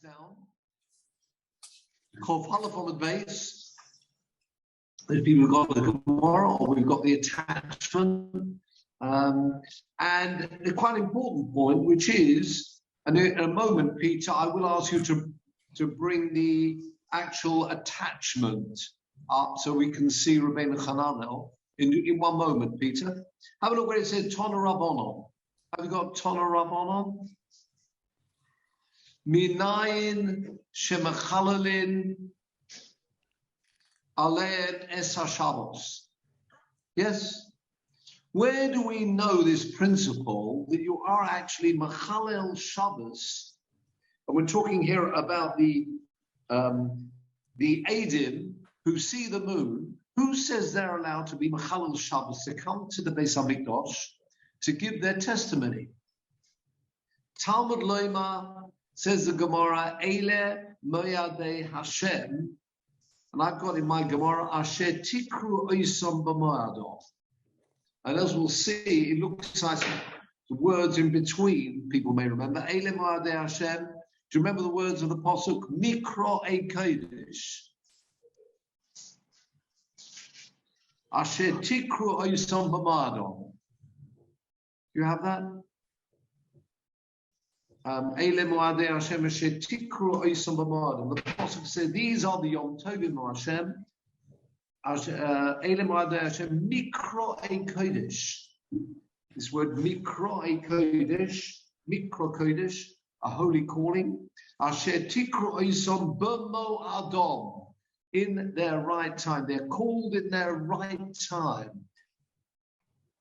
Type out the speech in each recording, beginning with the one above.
lines down. Chof Aleph on the base. There's people who've got the Gemara, or we've got the attachment. And a quite important point, which is, and in a moment, Peter, I will ask you to bring the actual attachment up so we can see Rabbeinu Chananel in one moment, Peter. Have a look where it says Tana Rabbanon. Have you got Tana Rabbanon? Minayin shemachalelin alein es hashavos. Yes? Where do we know this principle that you are actually machalel Shabbos? And we're talking here about the Eidim who see the moon. Who says they're allowed to be machalel Shabbos, to come to the Beis Hamikdash to give their testimony? Talmud Loima, says the Gemara, Eile moyadei Hashem, and I've got in my Gemara, Asher tikru oisom b'moyado. And as we'll see, it looks like the words in between, people may remember, Eile moyadei Hashem. Do you remember the words of the Pasuk? Mikro e kodesh. Asher tikru oisom b'moyado. Do you have that? The Pasuk says these are the Yom Tovim of Hashem. Mikro e Kodesh. This word Mikro e Kodesh, Mikro Kodesh, a holy calling. Asher tikru oisom b'mo adom, in their right time. They're called in their right time.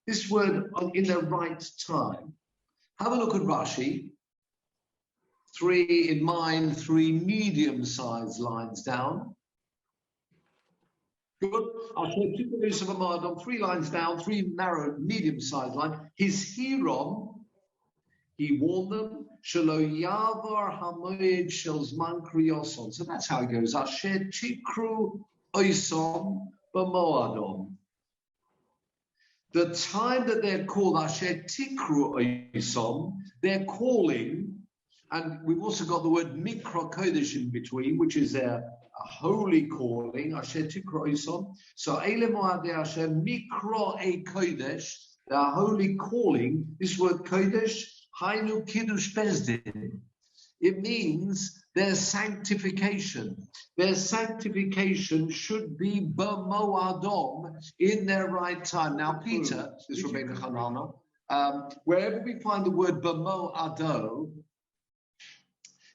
This word in their right time. Have a look at Rashi. Three medium-sized lines down. Good. I'll show two pieces of a on 3 lines down, 3 narrow, medium-sized lines. His Hirom, he warned them, Shelo Yavar Hamoed Shel Zman Kriyoson. So that's how it goes. Asher Tikru Oisom B'Moadom. The time that they're called Asher Tikru Oisom, they're calling. And we've also got the word Mikra Kodesh in between, which is a holy calling, Asher Tikra Oisom. So Eile Moadei Hashem Mikra e Kodesh, the holy calling. This word Kodesh, Hainu Kiddush Bezdin. It means their sanctification. Their sanctification should be B'mo Adom, in their right time. Now, Peter, this is Rabbeinu Chananel, wherever we find the word B'mo Ado,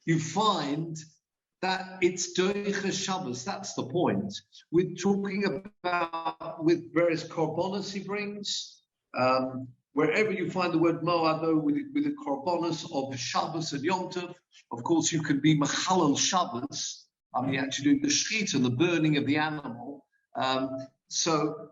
you find that it's Doicha Shabbos. That's the point. We're talking about with various korbanos he brings. Wherever you find the word Moado with the korbanos of Shabbos and Yom Tov, of course you can be Machalel Shabbos. I mean, actually doing the shechita, the burning of the animal. So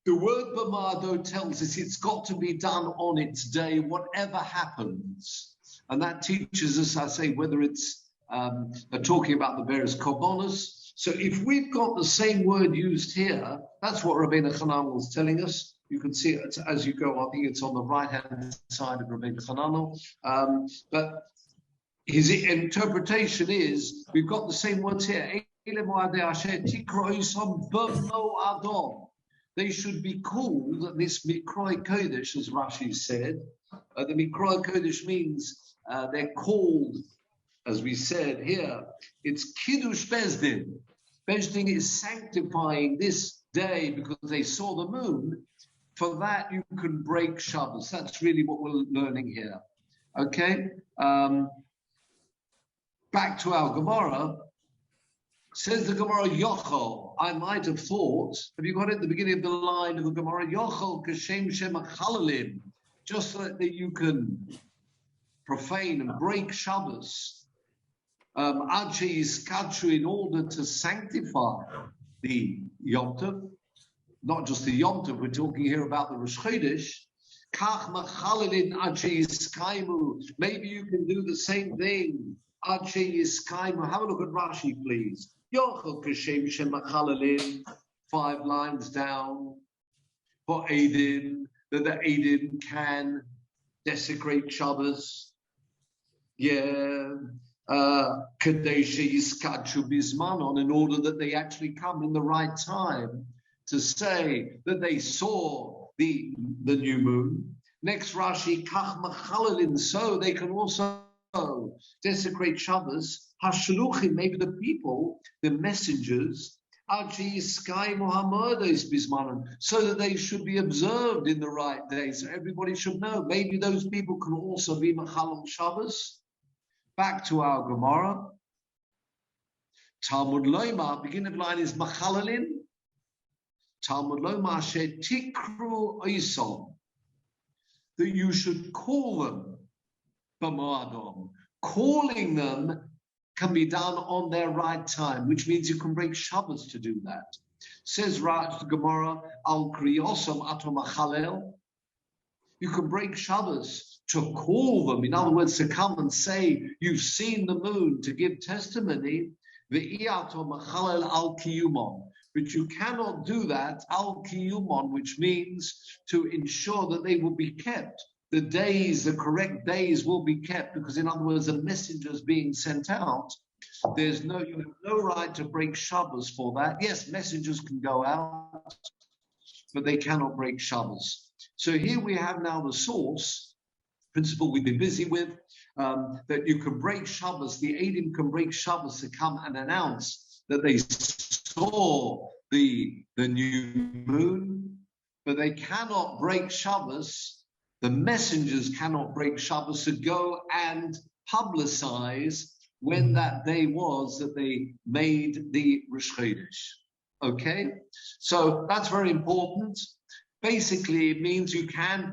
the word B'mado tells us it's got to be done on its day, whatever happens. And that teaches us, I say, whether it's talking about the various korbanos. So if we've got the same word used here, that's what Rabbeinu Chananel is telling us. You can see it as you go. I think it's on the right-hand side of Rabbeinu Chananel. But his interpretation is, we've got the same words here. They should be called, this Mikra Kodesh, as Rashi said. The Mikra Kodesh means they're called, as we said here, it's Kiddush Bezdin. Bezdin is sanctifying this day because they saw the moon. For that, you can break Shabbos. That's really what we're learning here. Okay? Back to our Gemara. Says the Gemara, Yochel, I might have thought, have you got it at the beginning of the line of the Gemara? Yochel Kashem Shemachalalim, just so that you can profane and break Shabbos. Achi Iskatru, in order to sanctify the Yom Tov, not just the Yom Tov, we're talking here about the Rosh Chodesh. Kach Machalin Achi Iskaimu, maybe you can do the same thing. Achi Iskaimu, have a look at Rashi, please. Yochel Kashem Shemachalalim, 5 lines down. For Eidim, that the Eidim can desecrate Shabbos. Yeah. in order that they actually come in the right time to say that they saw the new moon. Next Rashi, kach machalelin, so they can also desecrate Shabbos. Hashluchim, maybe the people, the messengers, so that they should be observed in the right day. So everybody should know. Maybe those people can also be Machalal Shabbos. Back to our Gemara. Talmud Loima, beginning of line is Machalalin. Talmud Loima Shetikru Oisom, that you should call them B'moadom. Calling them can be done on their right time, which means you can break Shabbos to do that. Says Raj the Gemara, Al Kriyosam Ato Machalel. You can break Shabbos to call them, in other words, to come and say you've seen the moon, to give testimony. Ve'iato Machalel Al Kiyumon. But you cannot do that, Al Kiyumon, which means to ensure that they will be kept. The days, the correct days will be kept, because in other words, the messengers being sent out, you have no right to break Shabbos for that. Yes, messengers can go out, but they cannot break Shabbos. So here we have now the source, principle we've been busy with, that you can break Shabbos, the Eidim can break Shabbos to come and announce that they saw the new moon, but they cannot break Shabbos. The messengers cannot break Shabbos to go and publicize when that day was that they made the Rosh Chodesh. Okay? So that's very important. Basically, it means you can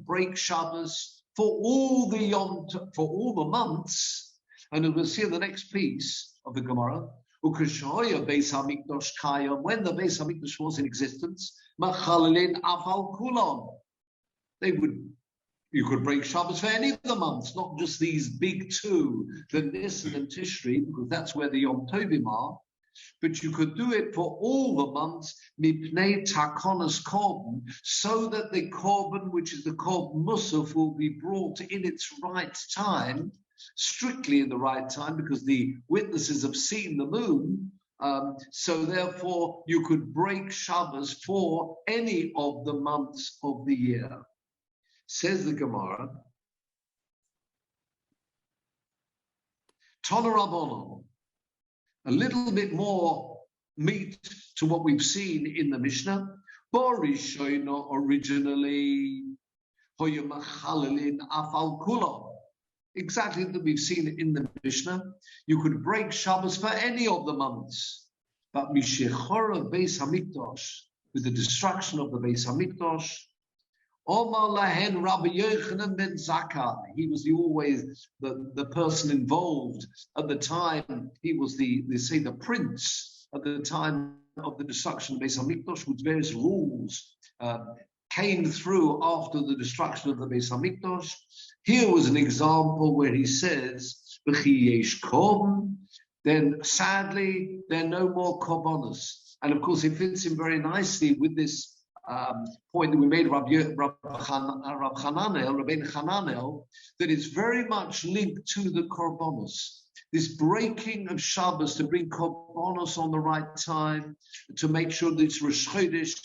break Shabbos for all the months. And we'll see in the next piece of the Gemara, when the Beis Hamikdash was in existence, Machalelin Afal Kulon. You could break Shabbos for any of the months, not just these big two, the Nisan and Tishri, because that's where the Yom Tovim are. But you could do it for all the months, mipnei takonas korban, so that the korban, which is the korban musaf, will be brought in its right time, strictly in the right time, because the witnesses have seen the moon. So therefore, you could break Shabbos for any of the months of the year. Says the Gemara, Tana Rabbanon, a little bit more meat to what we've seen in the Mishnah. Borishoina originally, Hoya Machalelin Afal Kulon. Exactly that we've seen in the Mishnah. You could break Shabbos for any of the months. But Mishechora Beis Hamikdash, with the destruction of the Beis Hamikdash, Omar Lahen Rabbi Yochanan ben Zakkai. He was the person involved at the time. He was the prince at the time of the destruction of Beis Hamikdash, with various rules came through after the destruction of the Beis Hamikdash. Here was an example where he says, then sadly there are no more korbanos. And of course it fits in very nicely with this point that we made, Rabbeinu Hananel, that is very much linked to the korbanos. This breaking of Shabbos to bring korbanos on the right time, to make sure that it's Rosh Chodesh,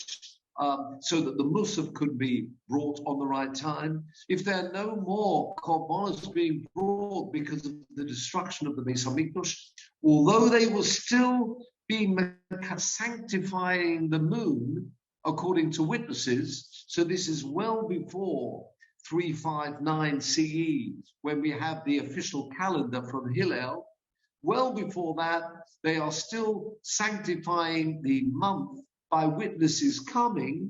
so that the musaf could be brought on the right time. If there are no more korbanos being brought because of the destruction of the Beis Hamikdash, although they will still be sanctifying the moon, according to witnesses, so this is well before 359 CE, when we have the official calendar from Hillel. Well before that, they are still sanctifying the month by witnesses coming.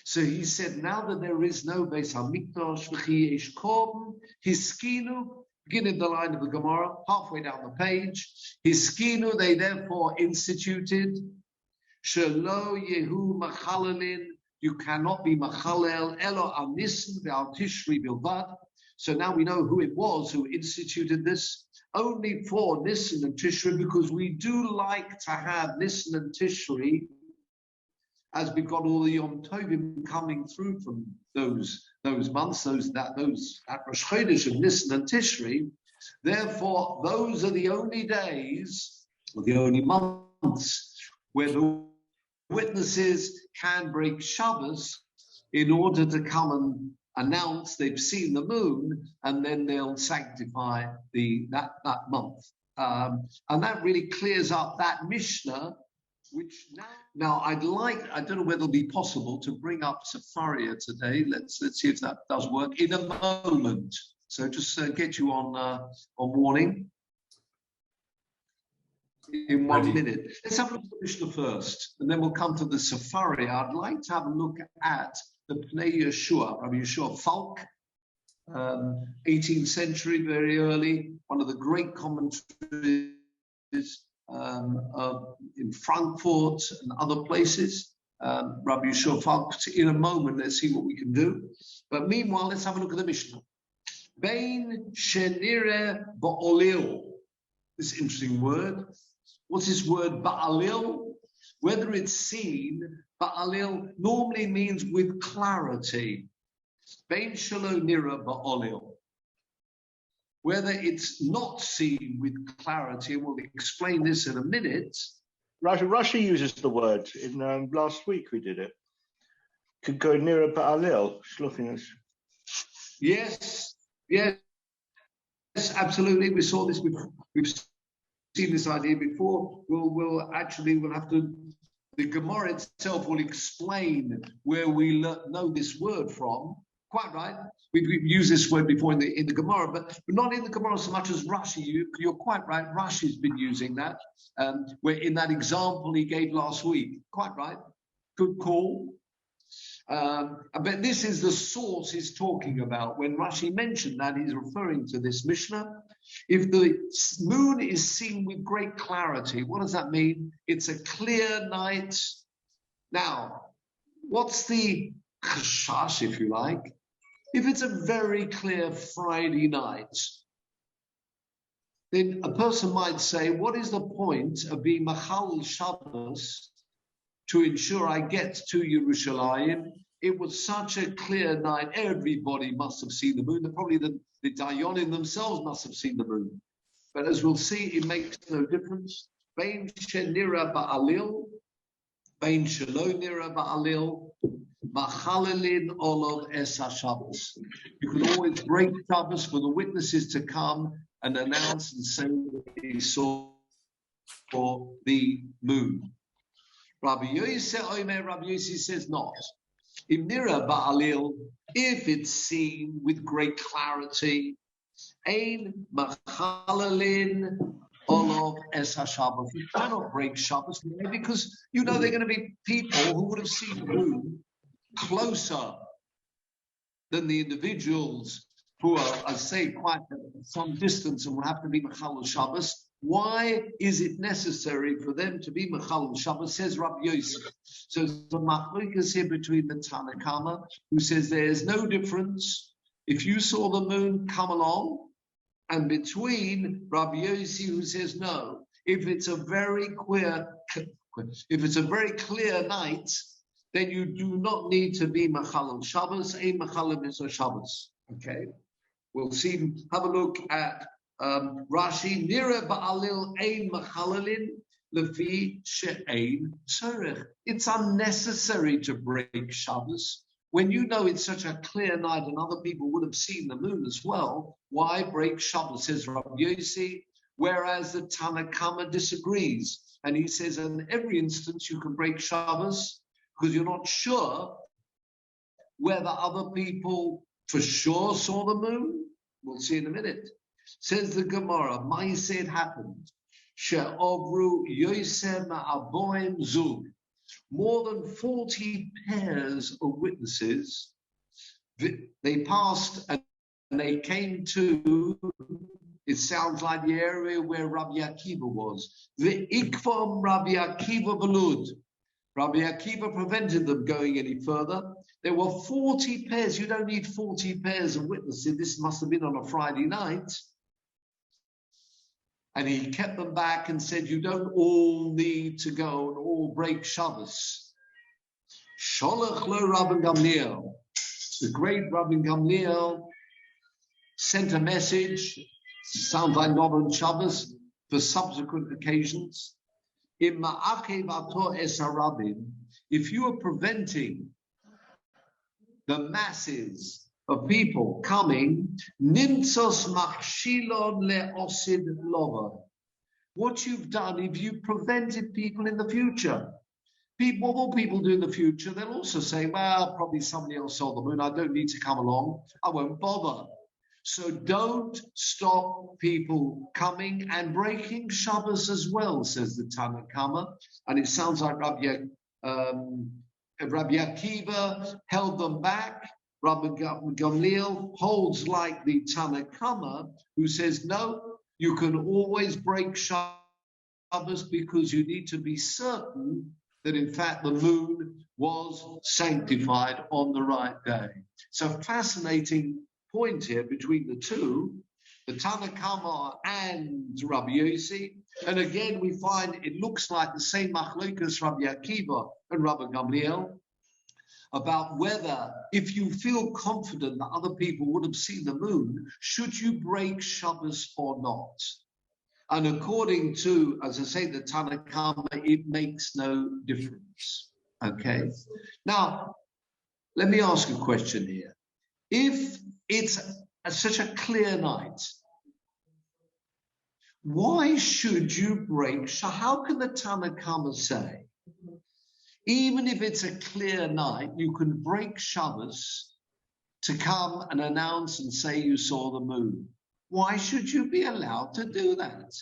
So he said, now that there is no Beis Hamikdash, v'chi korban, hiskinu, beginning the line of the Gemara, halfway down the page, hiskinu, they therefore instituted, Shelo Yehu Machalelin, you cannot be Machalel, Elo al Nisan ve'al Tishri bilvad. So now we know who it was who instituted this, only for Nisan and Tishri, because we do like to have Nisan and Tishri, as we've got all the Yom Tovim coming through from those months, that Rosh Chodesh of Nisan and Tishri. Therefore, those are the only days, or the only months, where the witnesses can break Shabbos in order to come and announce they've seen the moon, and then they'll sanctify that month. And that really clears up that Mishnah, which now I don't know whether it'll be possible to bring up Safaria today. Let's see if that does work in a moment. So just get you on warning in 1 minute. Let's have a look at the Mishnah first, and then we'll come to the Safaria. I'd like to have a look at the Pnei Yeshua, Rabbi Yeshua Falk, 18th century, very early, one of the great commentaries in Frankfurt and other places. Rabbi Yeshua Falk, in a moment, let's see what we can do. But meanwhile, let's have a look at the Mishnah. Bein shenire ba'olil. This interesting word. What's this word ba'alil? Whether it's seen, ba'alil normally means with clarity. Bein shelo nira ba'olil. Whether it's not seen with clarity, and we'll explain this in a minute. Rashi uses the word. In last week we did it. Could go nira ba'alil. Yes, absolutely. We saw this before. We've seen this idea before. We'll have to. The Gemara itself will explain where we know this word from. Quite right. We've used this word before in the Gemara, but not in the Gemara so much as Rashi. You're quite right. Rashi's been using that. Where in that example he gave last week. Quite right. Good call. But this is the source he's talking about. When Rashi mentioned that, he's referring to this Mishnah. If the moon is seen with great clarity, what does that mean? It's a clear night. Now, what's the chashash, if you like? If it's a very clear Friday night, then a person might say, what is the point of being Machal Shabbos to ensure I get to Yerushalayim? It was such a clear night. Everybody must have seen the moon. Probably the Dayanim themselves must have seen the moon. But as we'll see, it makes no difference. Bein shenira ba'alil, bein shelo nira ba'alil, machalelin olov es Shabbos. You can always break Shabbos for the witnesses to come and announce and say they saw for the moon. Rabbi Yossi says not. Imnira ba'alil, if it's seen with great clarity, ein machalalin olov es Shabbos. You cannot break Shabbos because you know they're going to be people who would have seen the moon closer than the individuals who are, I say, quite at some distance and will have to be Machal Shabbos. Why is it necessary for them to be Machal Shabbos? Says Rabbi Yosef. So the machlokes here between the Tanakama, who says there is no difference if you saw the moon come along, and between Rabbi Yosef, who says no. If it's a very clear night, then you do not need to be Machal Shabbos. Ein Machal Shabbos. Okay. We'll see. Have a look at Rashi. Nira ba'alil ein machalalin lefi she'ein tzorech. It's unnecessary to break Shabbos when you know it's such a clear night and other people would have seen the moon as well. Why break Shabbos? Says Rabbi Yossi. Whereas the Tanakama disagrees, and he says in every instance you can break Shabbos because you're not sure whether other people for sure saw the moon. We'll see in a minute. Says the Gemara, Ma'aseh happened. She'ovru Yosef ma'aboim zug. More than 40 pairs of witnesses, they passed and they came to, it sounds like the area where Rabbi Akiva was. The Ikvam Rabbi Akiva Balud. Rabbi Akiva prevented them going any further. There were 40 pairs. You don't need 40 pairs of witnesses. This must have been on a Friday night. And he kept them back and said, you don't all need to go and all break Shabbos. Sholach lo Rabbi Gamliel. The great Rabbi Gamliel sent a message sounds like not on Shabbos, for subsequent occasions. If you are preventing the masses of people coming, what you've done, if you prevented people in the future, what will people do in the future? They'll also say, well, probably somebody else saw the moon. I don't need to come along. I won't bother. So don't stop people coming and breaking Shabbos as well, says the Tanna Kama. And it sounds like Rabbi Akiva held them back. Rabbi Gamliel holds like the Tanna Kama, who says, no, you can always break Shabbos because you need to be certain that in fact the moon was sanctified on the right day. So fascinating point here between the two, the Tanna Kama and Rabbi Yossi. And again, we find it looks like the same machlokas Rabbi Akiva and Rabbi Gamliel about whether, if you feel confident that other people would have seen the moon, should you break Shabbos or not? And according to, as I say, the Tanna Kama, it makes no difference. Okay. Now, let me ask a question here. If it's such a clear night, why should you break? How can the Tanna Kama say, even if it's a clear night, you can break Shabbos to come and announce and say you saw the moon? Why should you be allowed to do that?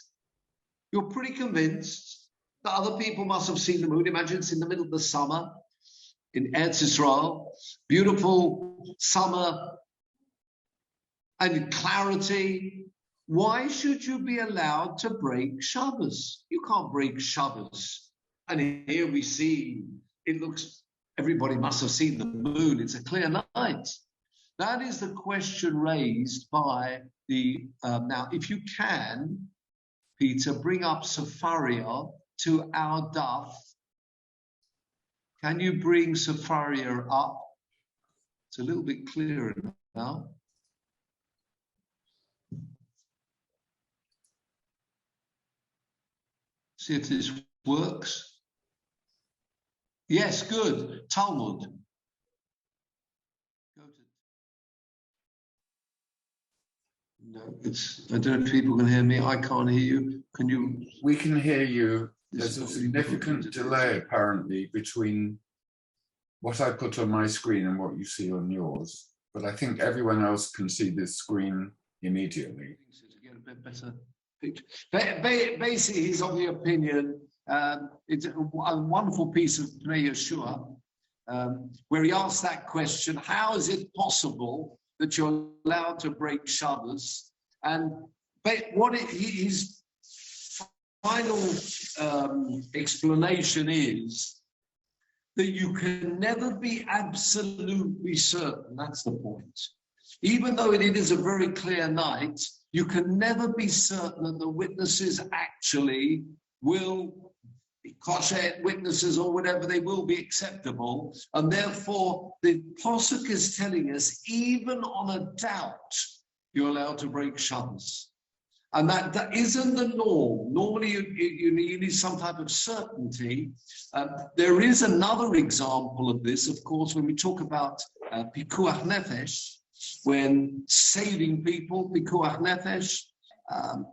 You're pretty convinced that other people must have seen the moon. Imagine it's in the middle of the summer in Eretz Yisrael, beautiful summer and clarity. Why should you be allowed to break Shabbos? You can't break Shabbos. And here we see, it looks, everybody must have seen the moon. It's a clear night. That is the question raised by the, now if you can, Peter, bring up Safaria to our daf. Can you bring Safaria up? It's a little bit clearer now. See if this works. Yes, good. Talmud. No, I don't know if people can hear me. I can't hear you. Can you? We can hear you. There's a significant delay apparently between what I put on my screen and what you see on yours. But I think everyone else can see this screen immediately. To get a bit better picture. Basically, he's of the opinion. It's a wonderful piece of Shiur, where he asks that question: how is it possible that you're allowed to break Shabbos? And his final explanation is that you can never be absolutely certain. That's the point. Even though it is a very clear night, you can never be certain that the witnesses actually will be kosher witnesses or whatever, they will be acceptable. And therefore, the Pasuk is telling us, even on a doubt, you're allowed to break Shabbos. And that isn't the norm. Normally, you need some type of certainty. There is another example of this, of course, when we talk about pikuach nefesh, when saving people, pikuach nefesh,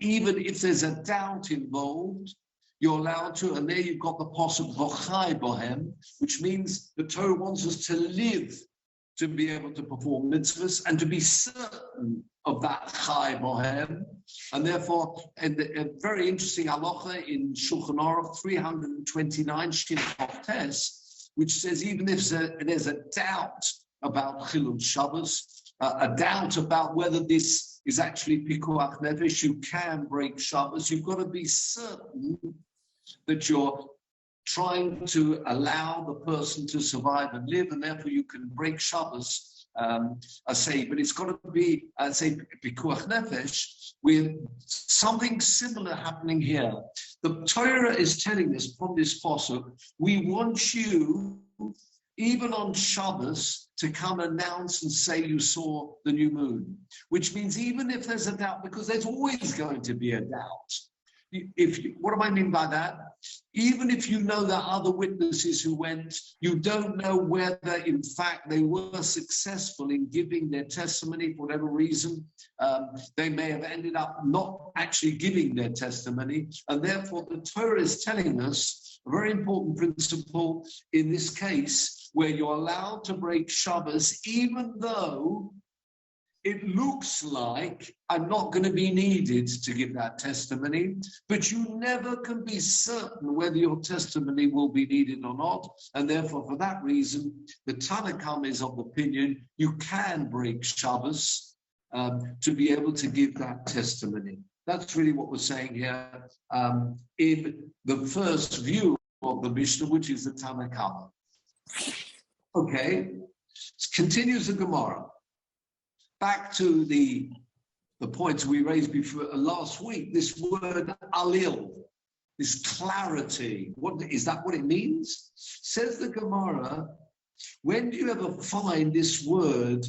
even if there's a doubt involved, you're allowed to, and there you've got the pasuk v'chai bohem, which means the Torah wants us to live to be able to perform mitzvahs and to be certain of that chai bohem. And therefore, a very interesting halacha in Shulchan Aruch 329 Shin Tes, which says even if there's a doubt about Chilul Shabbos, a doubt about whether this is actually pikuach nefesh, you can break Shabbos. You've got to be certain that you're trying to allow the person to survive and live, and therefore you can break Shabbos, I say, but it's got to be, I say, pikuach nefesh, with something similar happening here. The Torah is telling us from this pasuk, we want you, even on Shabbos, to come announce and say you saw the new moon, which means even if there's a doubt, because there's always going to be a doubt. What do I mean by that? Even if you know there are other witnesses who went, you don't know whether in fact they were successful in giving their testimony for whatever reason. They may have ended up not actually giving their testimony, and therefore the Torah is telling us a very important principle in this case, where you're allowed to break Shabbos even though it looks like I'm not going to be needed to give that testimony, but you never can be certain whether your testimony will be needed or not. And therefore, for that reason, the Tanna Kamma is of the opinion you can break Shabbos to be able to give that testimony. That's really what we're saying here in the first view of the Mishnah, which is the Tanna Kamma. Okay, continues the Gemara. Back to the points we raised before last week, this word alil, this clarity. What is that? What it means? Says the Gemara, when do you ever find this word,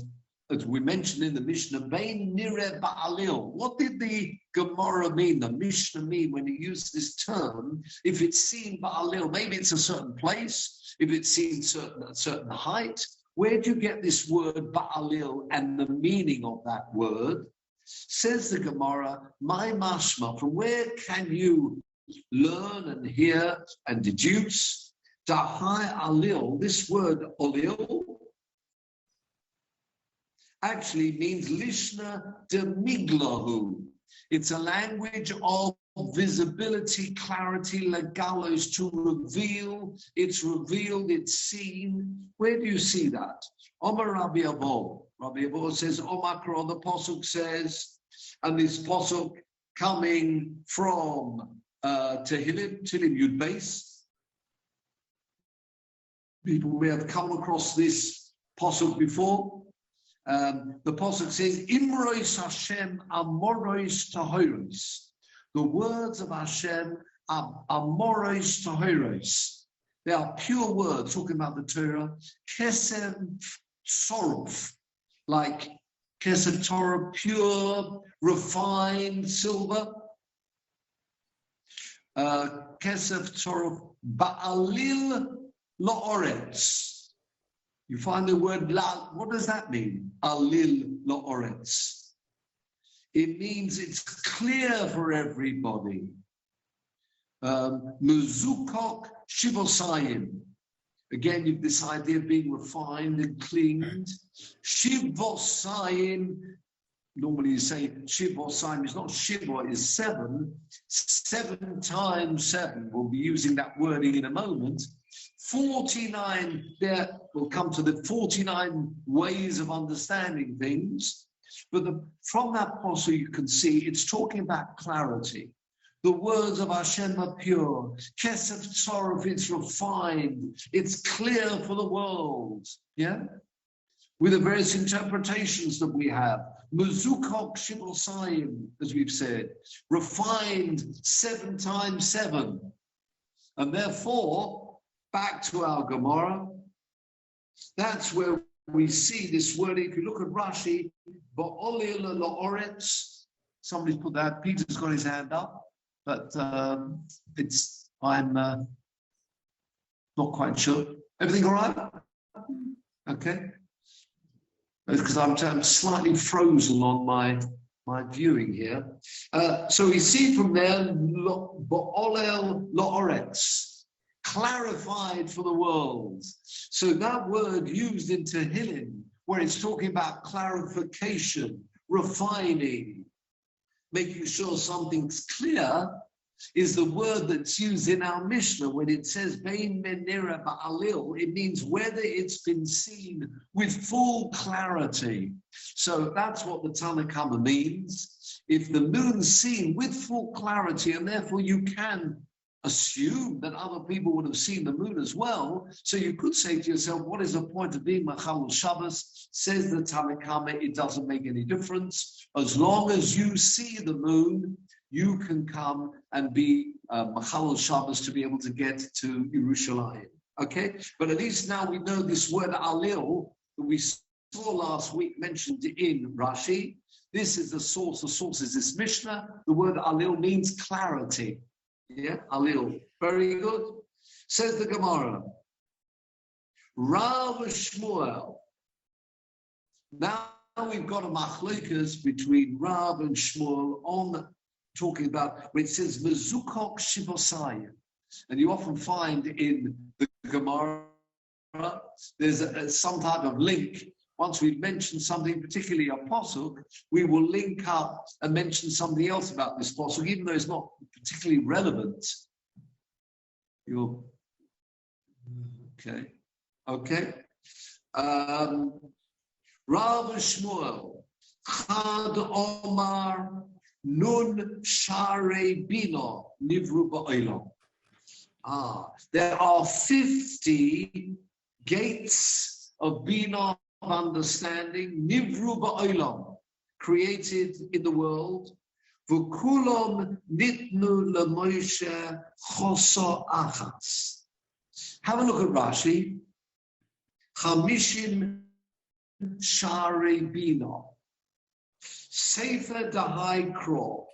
as we mentioned in the Mishnah, bein nireh ba'alil? What did the Gemara mean, the Mishnah mean when it used this term? If it's seen ba'alil, maybe it's a certain place, if it's seen a certain height. Where do you get this word ba'alil and the meaning of that word? Says the Gemara, my mashma, from where can you learn and hear and deduce? Dahai alil, this word alil actually means lishna de miglahu. It's a language of visibility, clarity, legalos, to reveal. It's revealed, it's seen. Where do you see that? Omar Rabbi Avo. Rabbi Avo says, Omakron, the Pasuk says, and this Pasuk coming from Tehillim Yud Beis. People may have come across this Pasuk before. The Pasuk says, Imrois Hashem Amoros Tahoros. The words of Hashem are Amoros Tahoros. They are pure words, talking about the Torah. Kesem Sorov, like Kesem Torah, pure, refined silver. Kesef Torah Ba'alil La'oretz. You find the word la, what does that mean? Alil La'oretz. It means it's clear for everybody. Muzukok Shivosayim. Again, you've this idea of being refined and cleaned. Shivosayim. Normally you say Shivosayim is not Shiva, is 7. 7 times 7. We'll be using that wording in a moment. 49, there we'll come to the 49 ways of understanding things. But from that also you can see it's talking about clarity. The words of Hashem are pure. Kesef Tzorov, it's refined. It's clear for the world. Yeah? With the various interpretations that we have. Muzukok Shivosayim, as we've said. Refined 7 times 7. And therefore, back to our Gemara, that's where we see this word. If you look at Rashi, Ba'olil La'oretz, somebody's put that, Peter's got his hand up, but I'm not quite sure. Everything all right? Okay. Because I'm slightly frozen on my viewing here. So we see from there, Ba'olil La'oretz, clarified for the world. So that word used in Tehillim, where it's talking about clarification, refining, making sure something's clear, is the word that's used in our Mishnah when it says Bein Menira Ba'alil. It means whether it's been seen with full clarity. So that's what the Tanna Kamma means. If the moon's seen with full clarity, and therefore you can assume that other people would have seen the moon as well. So you could say to yourself, what is the point of being Machalul Shabbos? Says the Tanna Kamma, it doesn't make any difference. As long as you see the moon, you can come and be Machalul Shabbos to be able to get to Yerushalayim. Okay? But at least now we know this word Alil that we saw last week mentioned in Rashi. This is the source. The source is this Mishnah. The word alil means clarity. Yeah, alil. Very good. Says the Gemara. Rav Shmuel. Now we've got a machlokas between Rav and Shmuel on talking about where it says mezukok shivosayim, and you often find in the Gemara there's some type of link. Once we've mentioned something, particularly a posuk, we will link up and mention something else about this posuk, even though it's not particularly relevant. Okay. Rav Shmuel, Chad Omar, Nun Share Bino, Nivru Ba'olam. There are 50 gates of Bina, of understanding, Nivru Ba'olam, created in the world. V'kulom nitnu leMoshe choso achas. Have a look at Rashi. Chamishim Share Bina. Sefer Dahai Kro.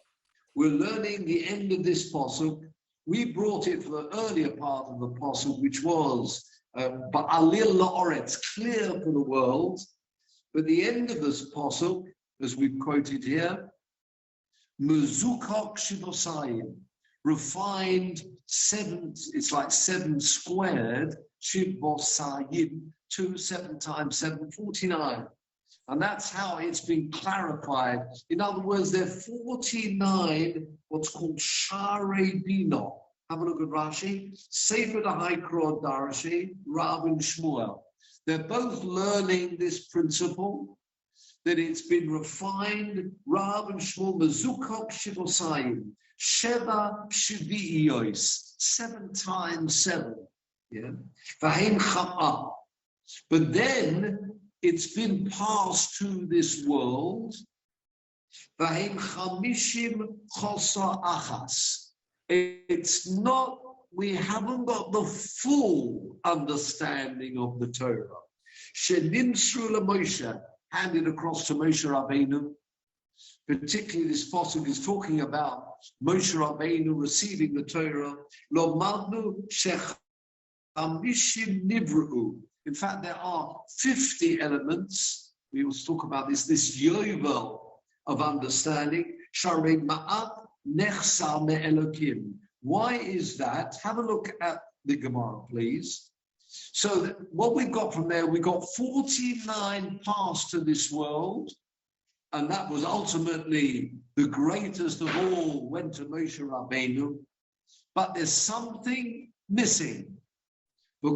We're learning the end of this posuk. We brought it for the earlier part of the posuk, which was Ba'alil La'oretz, clear for the world. But the end of this posuk, as we've quoted here, Mezukok Shivosayim, refined seven, it's like 7 squared, Shivosayim, 2, 7 times 7, 49. And that's how it's been clarified. In other words, there are 49 what's called Share Bina. Have a look at Rashi. Sefer Dahai Kro Darashi, Rav and Shmuel. They're both learning this principle, that it's been refined. Rav and Shmuel, Mezukok Shivosayim, Sheva Shiviyos, 7 times 7. Yeah. V'heim Chama. But then it's been passed to this world. V'heim chamishim chosa achas. It's not, we haven't got the full understanding of the Torah. Shenimsru leMoshe, handed across to Moshe Rabbeinu. Particularly this pasuk is talking about Moshe Rabbeinu receiving the Torah. Lo madnu shechamishim nivru. In fact, there are 50 elements. We will talk about this yovel of understanding. Sharei ma'at nechsa me'elokim. Why is that? Have a look at the Gemara, please. So what we got from there, we got 49 passed to this world, and that was ultimately the greatest of all, went to Moshe Rabbeinu. But there's something missing. How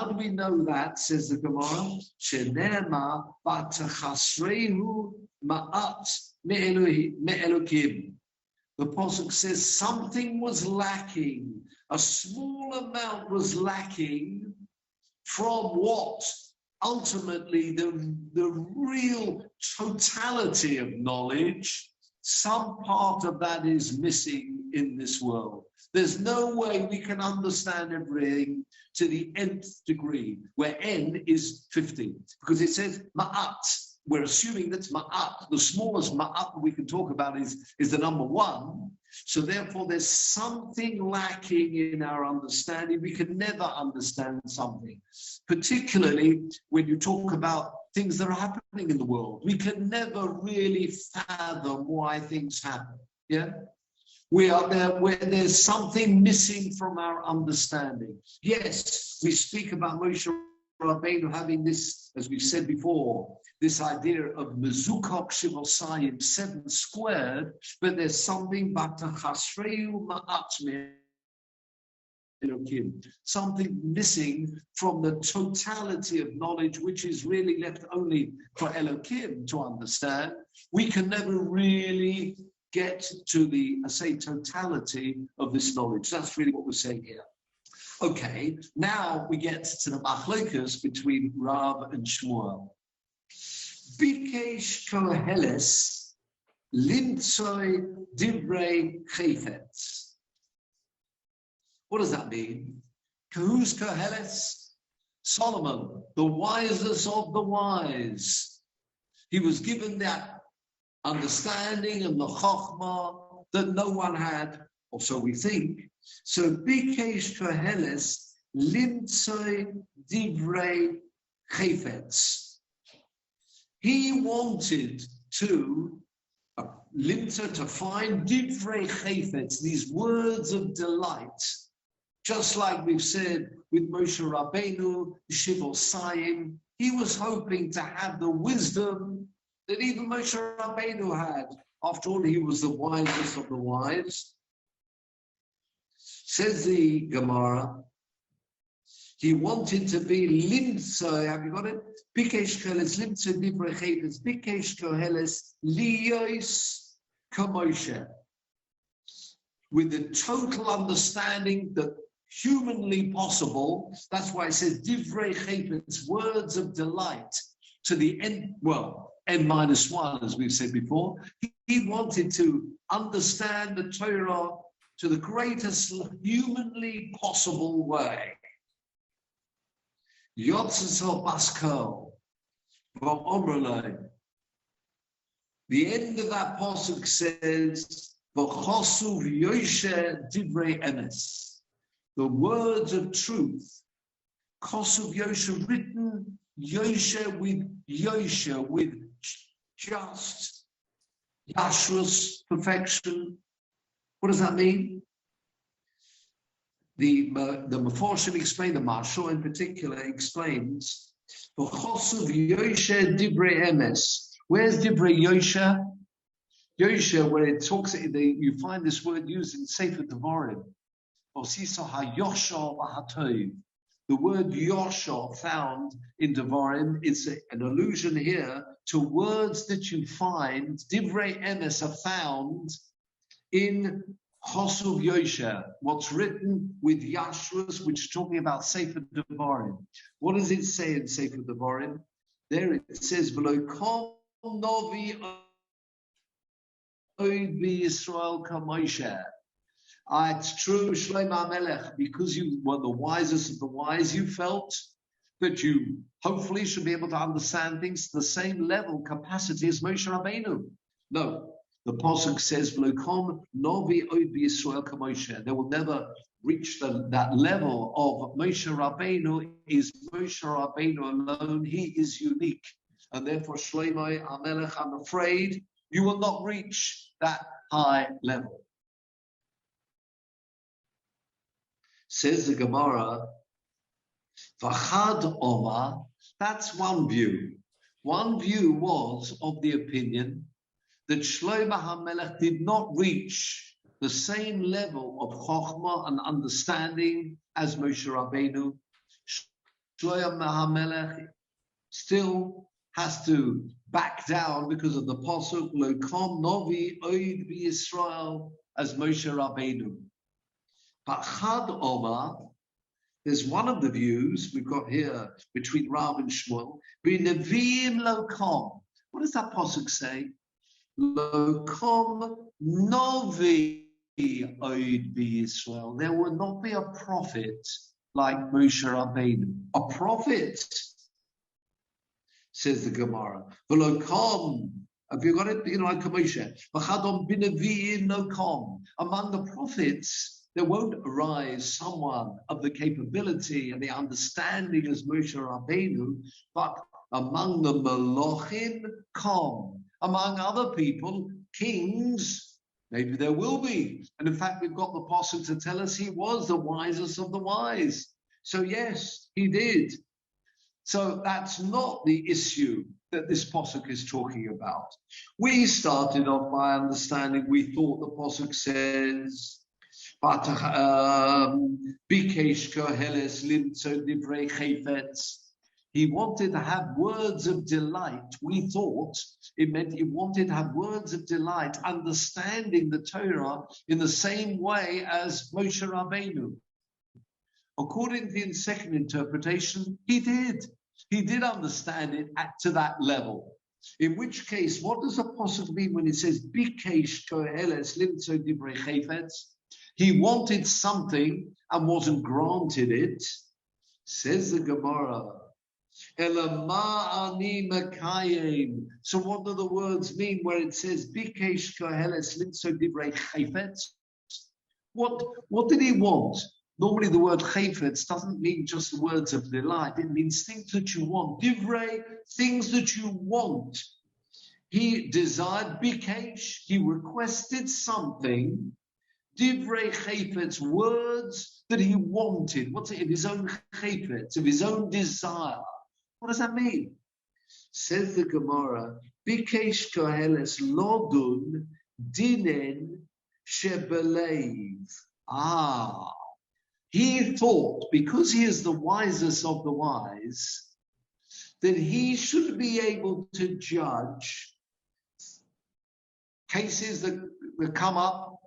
do we know that? Says the Gemara. Shenema batachasrehu ma'at me'elokim. The pasuk says something was lacking. A small amount was lacking from what ultimately the real totality of knowledge. Some part of that is missing in this world. There's no way we can understand everything to the nth degree, where n is 50, because it says ma'at. We're assuming that's ma'at. The smallest ma'at we can talk about is the number 1. So therefore, there's something lacking in our understanding. We can never understand something, particularly when you talk about things that are happening in the world. We can never really fathom why things happen. Yeah. We are there where there's something missing from our understanding. Yes, we speak about Moshe Rabbeinu having this, as we said before, this idea of mezukok shivosayim, 7 squared, but there's something something missing from the totality of knowledge, which is really left only for Elohim to understand. We can never really get to the, totality of this knowledge. That's really what we're saying here. Okay, now we get to the machlokas between Rav and Shmuel. Bikesh koheles limtzoi divrei chayfetz. What does that mean? Who's koheles? Solomon, the wisest of the wise. He was given that understanding and the chokhmah that no one had, or so we think. So Bikesh Koheles Limtzoi Divrei Chayfetz. He wanted to Limtzoi, to find Divrei Chayfetz, these words of delight, just like we've said with Moshe Rabbeinu, Shivosayim. He was hoping to have the wisdom that even Moshe Rabbeinu had. After all, he was the wisest of the wise. Says the Gemara, he wanted to be Limtzoi, have you got it? Bikesh Koheles Limtzoi Divrei Chayfetz, Bikesh Koheles Liyos Kamoshe. With the total understanding that humanly possible. That's why it says Divrei Chayfetz, words of delight, to the end, well, n-1, as we've said before. He wanted to understand the Torah to the greatest humanly possible way. Yotzesel Basko, the end of that pasuk says, V'chosuv Yoshe Divrei Emes. The words of truth, Kosuv Yosha, written Yosha, with just Yashrus perfection. What does that mean? The Meforshim explain, the Marshal in particular explains, Kosuv Yosha Divrei Emes. Where's Divrei Yosha? Yosha, where it talks, you find this word used in Sefer Devarim. The word Yosha found in Devarim, it's an allusion here to words that you find, Divrei Emes are found in Chosuv Yosha, what's written with Yashrus, which is talking about Sefer Devarim. What does it say in Sefer Devarim? There it says, V'lo kol novi oid Yisrael kamoshe. It's true, Shlomo HaMelech, because you were the wisest of the wise, you felt that you hopefully should be able to understand things to the same level, capacity as Moshe Rabbeinu. No, the Pasuk says, V'lokom novi oid b'Yisrael kamoshe. They will never reach that level of Moshe Rabbeinu. Is Moshe Rabbeinu alone? He is unique. And therefore, Shlomo HaMelech, I'm afraid, you will not reach that high level. Says the Gemara, V'chad Omar, that's one view. One view was of the opinion that Shlomo HaMelech did not reach the same level of chokhmah and understanding as Moshe Rabbeinu. Shlomo HaMelech still has to back down because of the pasuk, Lo kom novi oid b'Yisrael, as Moshe Rabbeinu. But Chad Omar, there's one of the views we've got here between Rav and Shmuel. B'neviim lo kom. What does that pasuk say? Lo kom novi oid b'Yisrael. There will not be a prophet like Moshe Rabbeinu. A prophet, says the Gemara. V'lo kom. Have you got it? You know, like Moshe. V'chadom b'neviim lo kom. Among the prophets, there won't arise someone of the capability and the understanding as Moshe Rabbeinu, but among the Melochim, kom. Among other people, kings, maybe there will be. And in fact, we've got the pasuk to tell us he was the wisest of the wise. So yes, he did. So that's not the issue that this pasuk is talking about. We started off by understanding, we thought the pasuk says, Bikesh Koheles Limtzoi Divrei Chayfetz. He wanted to have words of delight. We thought it meant he wanted to have words of delight, understanding the Torah in the same way as Moshe Rabbeinu. According to the second interpretation, he did. He did understand it to that level. In which case, what does the pasuk mean when it says Bikesh Koheles Limtzoi Divrei Chayfetz? He wanted something and wasn't granted it. Says the Gemara. So what do the words mean where it says Bikesh Koheles Linso Divrei Chayfetz? What did he want? Normally the word Chayfetz doesn't mean just the words of delight. It means things that you want. Divrei, things that you want. He desired Bikesh, he requested something. Divrei Chayfetz, words that he wanted. What's it? Of his own Chayfetz, of his own desire. What does that mean? Says the Gemara, Bikesh Koheles Lodun Dinen Shebeleiv. He thought, because he is the wisest of the wise, that he should be able to judge cases that come up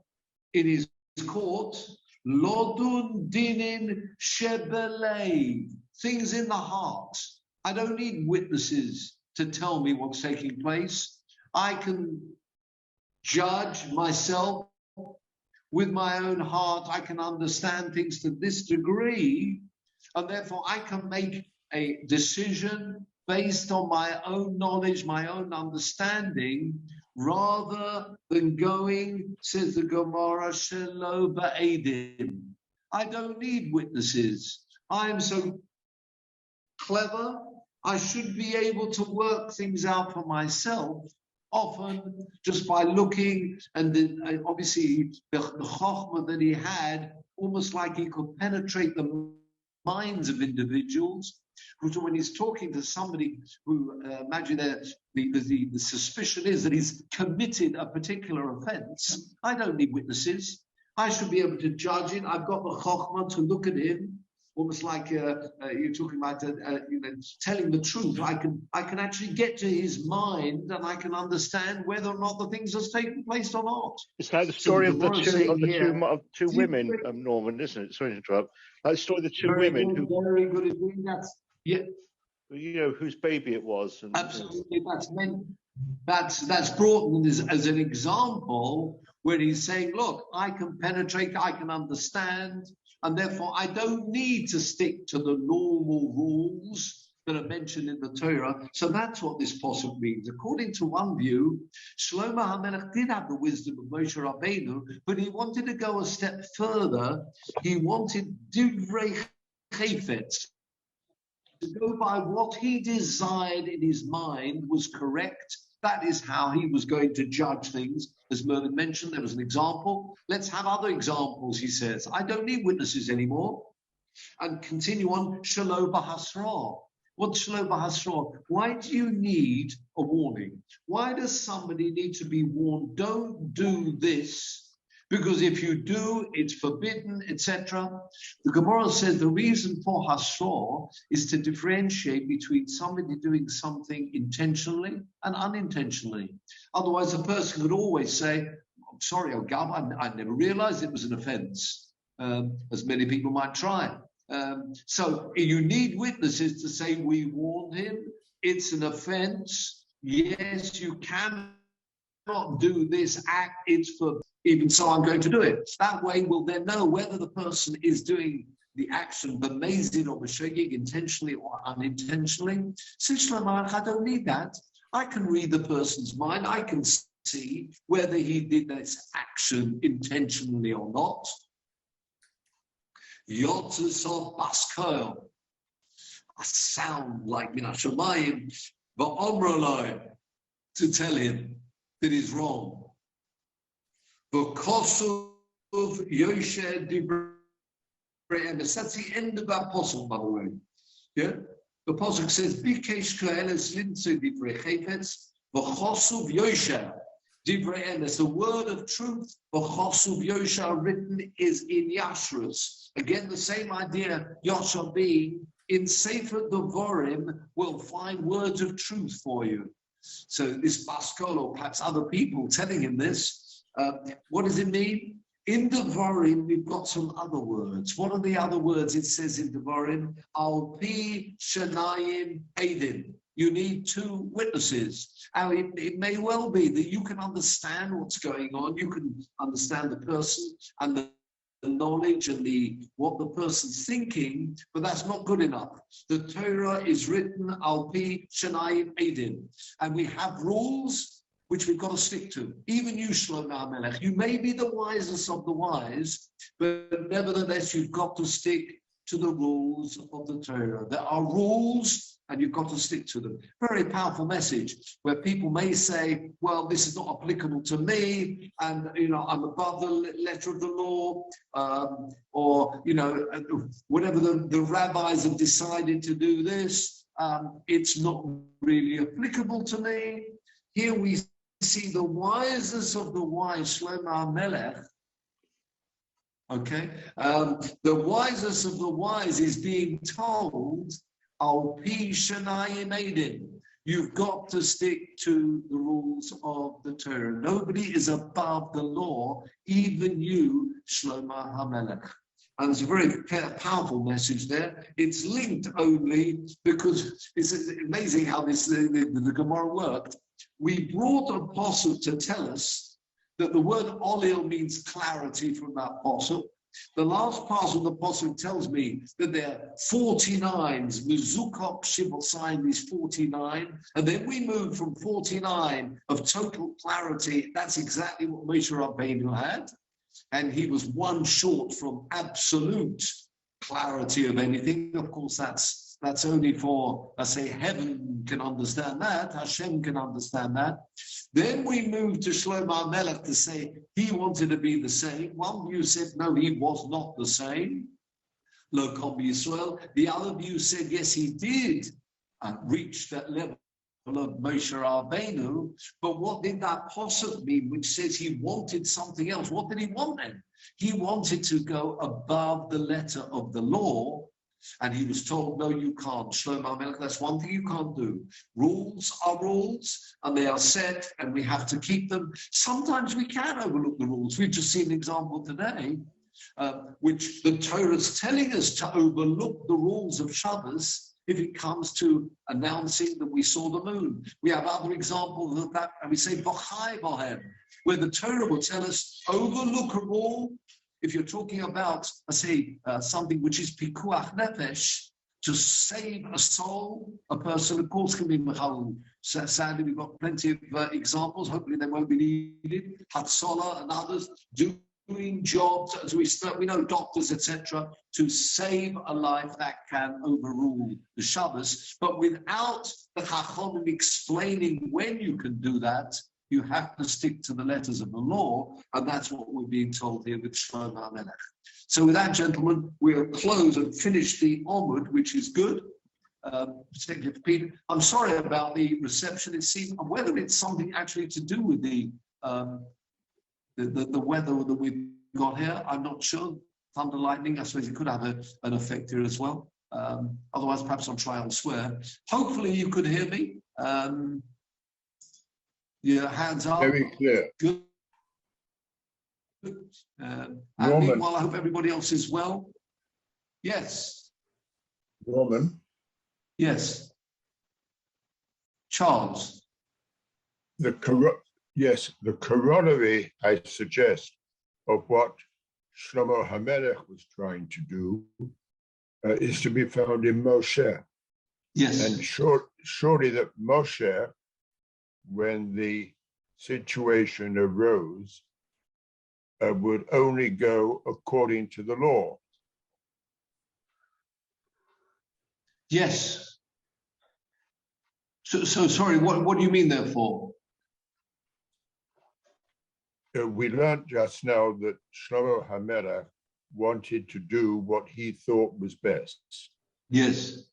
in his court, Lodun Dinin Shebeleiv, things in the heart. I don't need witnesses to tell me what's taking place. I can judge myself with my own heart. I can understand things to this degree, and therefore I can make a decision based on my own knowledge, my own understanding, rather than going, says the Gemara, Shelo Ba'edim. I don't need witnesses. I am so clever, I should be able to work things out for myself, often just by looking, and then obviously the chokhmah that he had, almost like he could penetrate the minds of individuals. When he's talking to somebody who, imagine the suspicion is that he's committed a particular offense, I don't need witnesses. I should be able to judge it. I've got the chokhmah to look at him, almost like you're talking about, telling the truth. I can actually get to his mind, and I can understand whether or not the things are taking place or not. It's like the story of the two women, Norman, isn't it? Sorry to interrupt. Like the story of the two women who very good at doing that. Yeah, whose baby it was. And, absolutely, that's brought as an example where he's saying, look, I can penetrate, I can understand, and therefore I don't need to stick to the normal rules that are mentioned in the Torah. So that's what this pasuk means. According to one view, Shlomo HaMelech did have the wisdom of Moshe Rabbeinu, but he wanted to go a step further. He wanted Divrei Chayfetz, to go by what he desired in his mind was correct. That is how he was going to judge things. As Merlin mentioned, there was an example. Let's have other examples, he says. I don't need witnesses anymore. And continue on, Shelo B'Hasra. What's Shelo B'Hasra? Why do you need a warning? Why does somebody need to be warned? Don't do this, because if you do, it's forbidden, etc. The Gemara says the reason for Hasra is to differentiate between somebody doing something intentionally and unintentionally. Otherwise, a person could always say, I'm sorry, oh God, I never realized it was an offense, as many people might try. So you need witnesses to say, we warned him, it's an offense. Yes, you cannot do this act, it's forbidden. Even so, I'm going to do it. That way, we'll then know whether the person is doing the action, b'mezid or b'shogeg, intentionally or unintentionally. Since I don't need that. I can read the person's mind. I can see whether he did this action intentionally or not. Yotzes Baskoil. I sound like Minashamayim, but Omroloi, to tell him that he's wrong. Because of Yoshe Divrei Emes. That's the end of that pasuk, by the way. Yeah? The pasuk says, Bikesh Koheles Linso Divrei Chayfetz, V'chosuv Yoshe Divrei Emes. The word of truth, V'chosuv Yoshe, written is in Yashrus. Again, the same idea, Yosha being, in Sefer Devarim, will find words of truth for you. So this Baskol, or perhaps other people telling him this, what does it mean? In Devarim, we've got some other words. What are the other words it says in Devarim? Al pi shenayim edim. You need two witnesses. And it may well be that you can understand what's going on. You can understand the person and the knowledge and what the person's thinking, but that's not good enough. The Torah is written al pi shenayim edin, and we have rules which we've got to stick to. Even you, Shlomo HaMelech, you may be the wisest of the wise, but nevertheless, you've got to stick to the rules of the Torah. There are rules, and you've got to stick to them. Very powerful message, where people may say, well, this is not applicable to me, and, I'm above the letter of the law, or, whatever the rabbis have decided to do this, it's not really applicable to me. Here we see the wisest of the wise, Shlomo HaMelech. Okay, the wisest of the wise is being told, "Al pi shenayim edin." You've got to stick to the rules of the Torah. Nobody is above the law, even you, Shlomo HaMelech. And it's a very powerful message there. It's linked only because it's amazing how the Gemara worked. We brought a posuk to tell us that the word olil means clarity from that posuk. The last part of the posuk tells me that there are 49s. Mizukok Shivosayim is 49. And then we move from 49 of total clarity. That's exactly what Moshe Rabbeinu had. And he was one short from absolute clarity of anything. Of course, that's only for, let's say, heaven can understand that, Hashem can understand that. Then we move to Shlomo HaMelech to say he wanted to be the same. One view said, no, he was not the same. Lo Kol Yisrael. The other view said, yes, he did reach that level of Moshe Rabbeinu. But what did that posuk mean, which says he wanted something else? What did he want then? He wanted to go above the letter of the law. And he was told, no, you can't. Shlomo HaMelech, that's one thing you can't do. Rules are rules, and they are set, and we have to keep them. Sometimes we can overlook the rules. We've just seen an example today, which the Torah is telling us to overlook the rules of Shabbos if it comes to announcing that we saw the moon. We have other examples of that, and we say, B'chai B'hem, where the Torah will tell us, overlook a rule. If you're talking about, something which is pikuach nefesh, to save a soul, a person, of course, can be mechal. Sadly, we've got plenty of examples. Hopefully, they won't be needed. Hatzola and others doing jobs, as we know, doctors, etc., to save a life that can overrule the Shabbos. But without the Chachamim explaining when you can do that, you have to stick to the letters of the law, and that's what we're being told here with Shlomo HaMelech. So with that, gentlemen, we'll close and finish the Talmud, which is good, particularly for Peter. I'm sorry about the reception. It seems whether it's something actually to do with the weather that we've got here, I'm not sure. Thunder, lightning, I suppose it could have an effect here as well. Otherwise, perhaps I'll try elsewhere. Hopefully, you could hear me. Your hands up. Very clear. Good. And meanwhile, I hope everybody else is well. Yes. Norman. Yes. Charles. The corollary, I suggest, of what Shlomo HaMelech was trying to do is to be found in Moshe. Yes. And surely that Moshe, when the situation arose, would only go according to the law. Yes. So sorry, what do you mean therefore? We learned just now that Shlomo HaMelech wanted to do what he thought was best. Yes.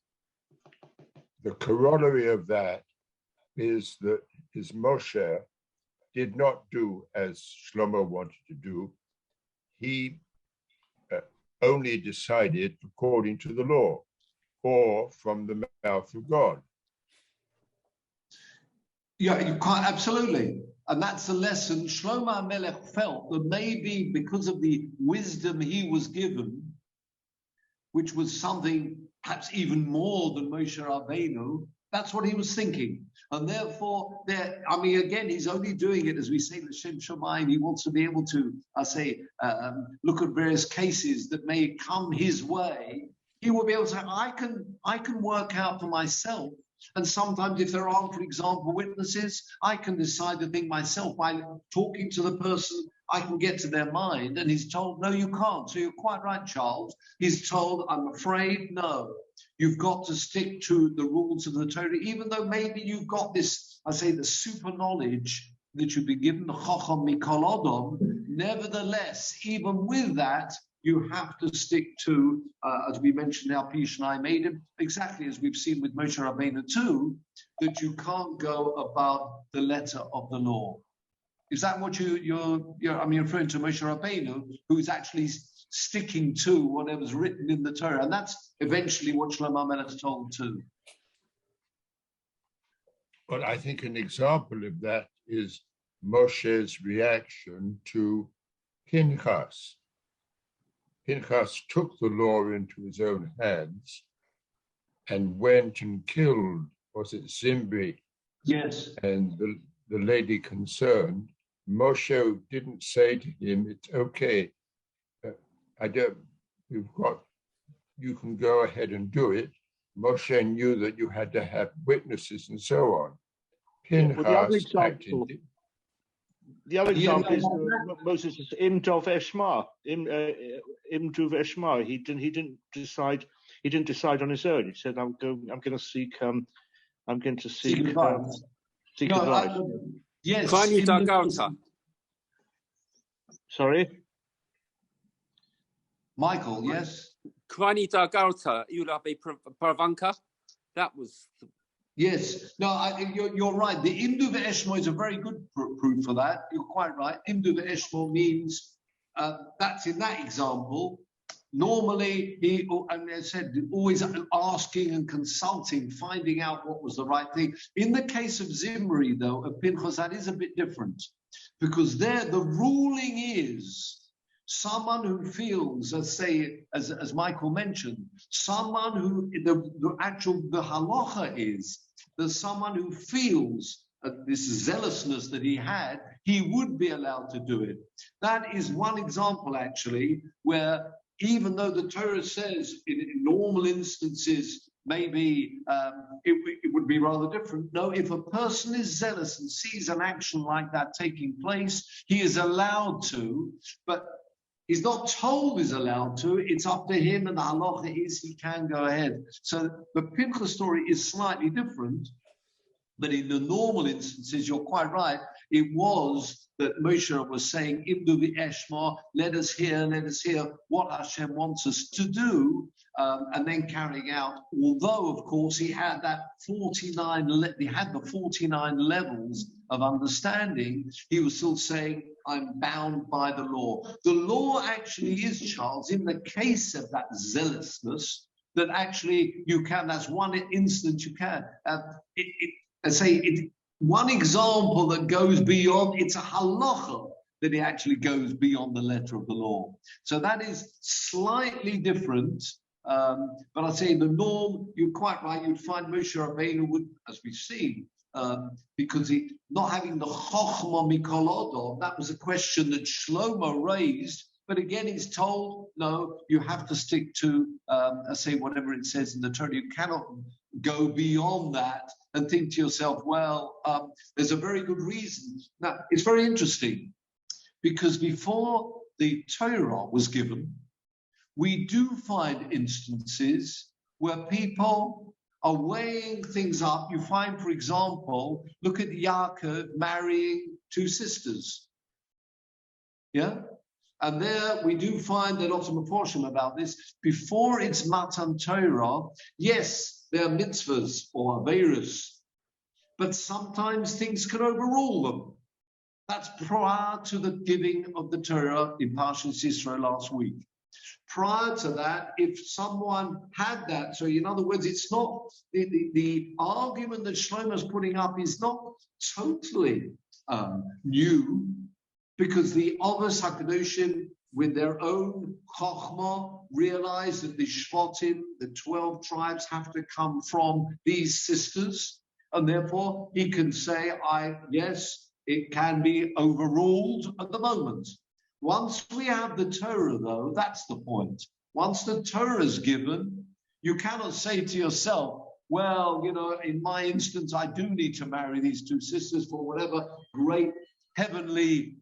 The corollary of that is that his Moshe did not do as Shlomo wanted to do. He only decided according to the law or from the mouth of God. Yeah, you can't, absolutely. And that's the lesson. Shlomo HaMelech felt that maybe because of the wisdom he was given, which was something perhaps even more than Moshe Rabbeinu, That's what he was thinking. And therefore, I mean, again, he's only doing it, as we say, l'shem shamayim. He wants to be able to, look at various cases that may come his way. He will be able to say, I can work out for myself. And sometimes if there aren't, for example, witnesses, I can decide the thing myself by talking to the person. I can get to their mind. And he's told, no, you can't. So you're quite right, Charles. He's told, I'm afraid, no. You've got to stick to the rules of the Torah, even though maybe you've got this, I say, the super knowledge that you've been given, the Chacham Mikol Adam. Nevertheless, even with that, you have to stick to, as we mentioned now, Pish and I made him, exactly as we've seen with Moshe Rabbeinu too, that you can't go above the letter of the law. Is that what you're referring to Moshe Rabbeinu, who's actually sticking to whatever's written in the Torah? And that's eventually what Shlomo Melech told too. Well, I think an example of that is Moshe's reaction to Pinchas. Pinchas took the law into his own hands and went and killed, was it Zimri? Yes. And the lady concerned. Moshe didn't say to him, it's okay, you can go ahead and do it. Moshe knew that you had to have witnesses and so on. Pinchas the other example is Moses says, Im Tov Eshma, Im Tuv Eshma. He didn't decide on his own. He said, I'm going to seek advice. Yes. Sorry? Michael, yes? Kranita Garta, Ulabe Pravanka. That was. Yes. No, you're right. The Imdu Ve'eshmo is a very good proof for that. You're quite right. Imdu Ve'eshmo means, that's in that example. Normally, and I said, always asking and consulting, finding out what was the right thing. In the case of Zimri, though, of Pinchas, that is a bit different. Because there, the ruling is someone who feels, as Michael mentioned, someone who, the halacha is that someone who feels this zealousness that he had, he would be allowed to do it. That is one example, actually, where even though the Torah says in normal instances, maybe it would be rather different. No, if a person is zealous and sees an action like that taking place, he is allowed to, but he's not told he's allowed to. It's up to him, and the halacha is he can go ahead. So the Pinchas story is slightly different, but in the normal instances, you're quite right. It was that Moshe was saying, Imdu v'eshma, let us hear what Hashem wants us to do, and then carrying out. Although, of course, he had that 49 levels of understanding, he was still saying, I'm bound by the law. The law actually is, Charles, in the case of that zealousness, that actually you can, that's one instance you can. One example that goes beyond, it's a halacha that it actually goes beyond the letter of the law. So that is slightly different. But I say the norm, you're quite right, you'd find Moshe Rabbeinu would, as we've seen, because he not having the Chochma Mikol Adam, that was a question that Shlomo raised. But again, he's told, no, you have to stick to, whatever it says in the Torah. You cannot go beyond that and think to yourself, well, there's a very good reason. Now, it's very interesting because before the Torah was given, we do find instances where people are weighing things up. You find, for example, look at Yaakov marrying two sisters. Yeah? And there we do find a lot of maporshim about this. Before it's Matan Torah, yes, there are mitzvahs or aveirus, but sometimes things can overrule them. That's prior to the giving of the Torah in Parshas Yisro last week. Prior to that, if someone had that, so in other words, it's not, the argument that Shlomo's putting up is not totally new, because the Avos HaKadoshim, with their own chokhmah, realize that the shvatim, the 12 tribes, have to come from these sisters, and therefore he can say, yes, it can be overruled at the moment. Once we have the Torah, though, that's the point. Once the Torah is given, you cannot say to yourself, well, in my instance, I do need to marry these two sisters for whatever great heavenly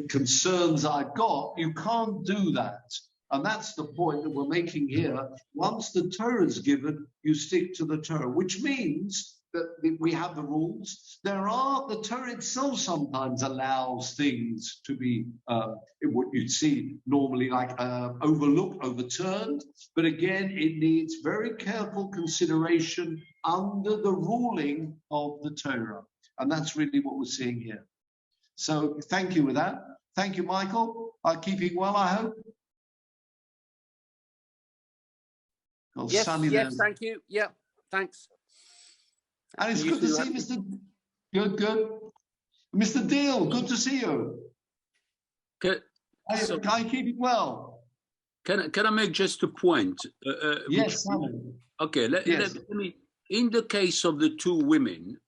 concerns I've got. You can't do that. And that's the point that we're making here. Once the Torah is given, you stick to the Torah, which means that we have the rules. The Torah itself sometimes allows things to be what you'd see normally like overlooked, overturned. But again, it needs very careful consideration under the ruling of the Torah. And that's really what we're seeing here. So thank you with that. Thank you, Michael. Keeping well, I hope. Yes, thank you. Yeah, thanks. And it's good to see Mr. Good. Mr. Deal, good to see you. Can I keep it well? Can I make just a point? Yes, Simon. Okay, let me. In the case of the two women,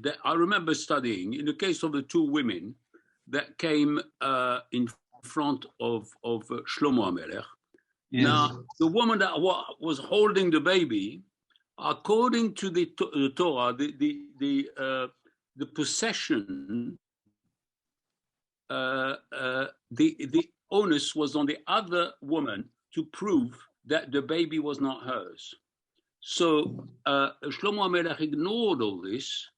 that I remember studying, in the case of the two women that came in front of Shlomo HaMelech. Yes. Now, the woman that was holding the baby, according to the Torah, the possession, the onus was on the other woman to prove that the baby was not hers. So Shlomo HaMelech ignored all this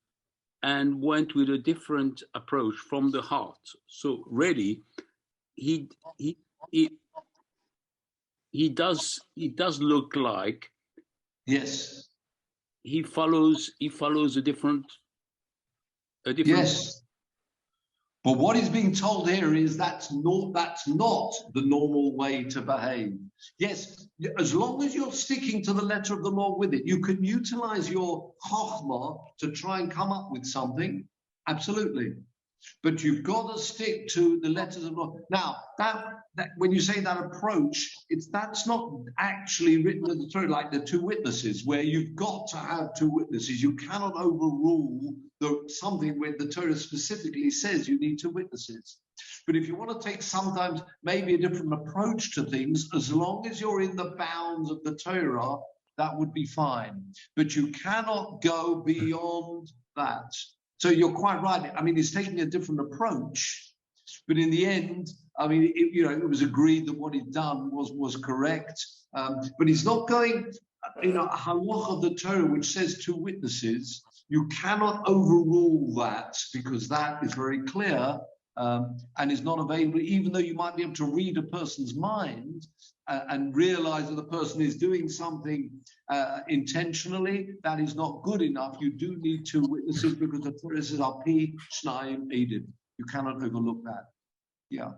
and went with a different approach from the heart. So really, he does look like, yes, he follows a different. Yes, but what is being told here is that's not the normal way to behave. Yes, as long as you're sticking to the letter of the law with it, you can utilize your chokhmah to try and come up with something. Absolutely. But you've got to stick to the letters of the law. Now, that when you say that approach, that's not actually written in the Torah, like the two witnesses, where you've got to have two witnesses. You cannot overrule something where the Torah specifically says you need two witnesses. But if you want to take sometimes maybe a different approach to things, as long as you're in the bounds of the Torah, that would be fine. But you cannot go beyond that. So you're quite right. I mean, he's taking a different approach, but in the end, I mean, it was agreed that what he'd done was correct. But he's not going, a halach of the Torah which says two witnesses. You cannot overrule that because that is very clear and is not available. Even though you might be able to read a person's mind and realize that the person is doing something intentionally, that is not good enough. You do need two witnesses because the Torah says, "Al pi shnayim edim." You cannot overlook that. Yeah.